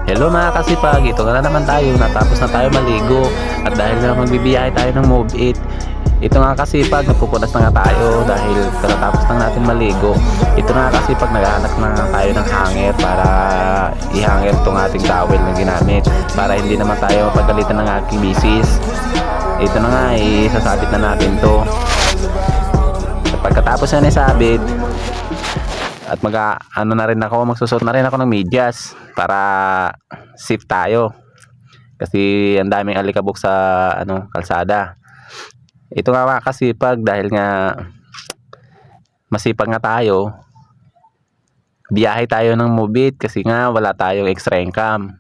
Hello mga kasipag, ito na naman tayo, natapos na tayo maligo at dahil na magbibiyahe tayo ng Move It. Ito nga kasipag, nagpupunas na nga tayo dahil katatapos lang natin maligo. Ito na nga kasipag, naghahanap na nga tayo ng hanger para i-hanger itong ating towel na ginamit para hindi naman tayo mapagalitan ng aking misis. Ito na nga, isasabit na natin to. At pagkatapos na isabit, at ano na rin ako, magsusot na rin ako ng medyas para safe tayo kasi ang daming alikabok sa kalsada. Ito nga mga kasipag, dahil nga masipag nga tayo, biyahe tayo ng Move It kasi nga wala tayong extra income,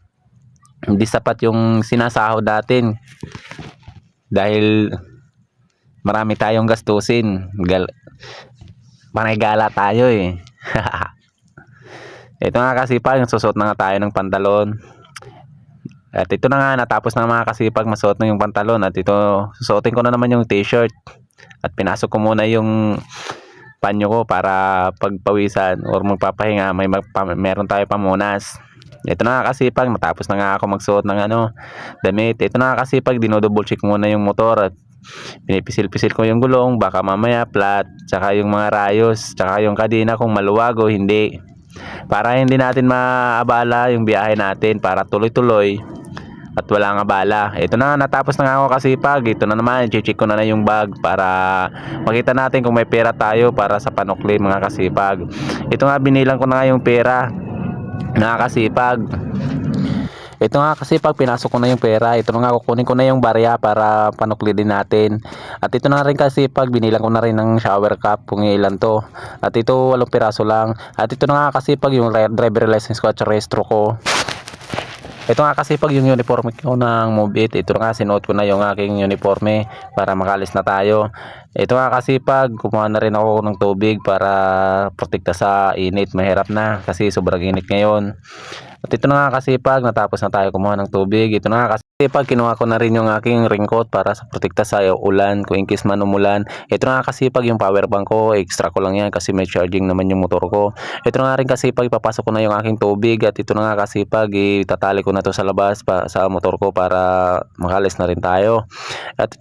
hindi sapat yung sinasahod natin dahil marami tayong gastusin. Panay gala tayo eh. Ito nga kasipag, nagsusot na nga tayo ng pantalon. At ito na nga, natapos na mga kasipag masuot na yung pantalon. At ito, susuotin ko na naman yung t-shirt. At pinasok ko muna yung panyo ko para pagpawisan or magpapahinga, meron tayo pamunas. Ito na nga kasipag, matapos na nga ako magsuot ng damit. Ito na nga kasipag, dinodouble check muna yung motor at pinipisil-pisil ko yung gulong, baka mamaya flat, tsaka yung mga rayos, tsaka yung kadena kung maluwag o hindi, para hindi natin maabala yung biyahe natin, para tuloy-tuloy at walang abala. Ito na, natapos na nga ako kasipag. Ito na naman, i-check ko na yung bag para makita natin kung may pera tayo para sa panukli mga kasipag. Ito nga, binilang ko na nga yung pera mga kasipag. Ito nga kasi pag pinasok ko na yung pera, ito na nga, kukunin ko na yung barya para panukli din natin. At ito na rin kasi pag binilang ko na rin ng shower cap kung ilan to. At ito 8 piraso lang. At ito na nga kasi pag yung driver license ko at registro ko. Ito nga kasi pag yung uniforme ko ng Move It, ito nga sinuot ko na yung aking uniforme para makalis na tayo. Ito nga kasi pag kumuha na rin ako ng tubig para protekta sa init, mahirap na kasi sobrang init ngayon. At ito na nga kasi pag natapos na tayo kumuha ng tubig, ito na nga kasi pag kinuha ko na rin yung aking raincoat para sa protekta sa ulan kung in case man umulan. Ito na nga kasi pag yung power bank ko, extra ko lang yan kasi may charging naman yung motor ko. Ito na nga rin kasi pag ipapasok ko na yung aking tubig, at ito na nga kasi pag itatali ko na to sa labas sa motor ko para makalis na rin tayo. At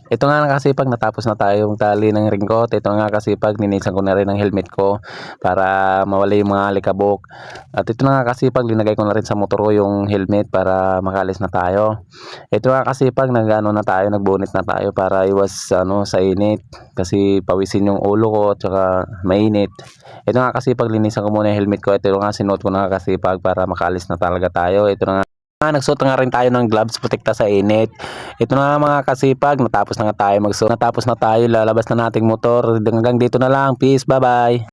ito nga kasi pag natapos na tayong tali ng ringkot, ito nga kasi pag ninisan ko na rin ang helmet ko para mawala yung mga alikabok. At ito na nga kasi pag linagay ko na rin sa motor ko yung helmet para makalis na tayo. Ito nga kasi pag na tayo, nagbunit na tayo para iwas sa init kasi pawisin yung ulo ko at saka mainit. Ito nga kasi pag linisan ko muna yung helmet ko, ito nga sinuot ko na kasi pag para makalis na talaga tayo. Ito na nga, nagsuot nga rin tayo ng gloves protekta sa init. Ito na nga mga kasipag, natapos na nga tayo magsuot. Natapos na tayo, lalabas na nating motor. Hanggang dito na lang. Peace, bye bye.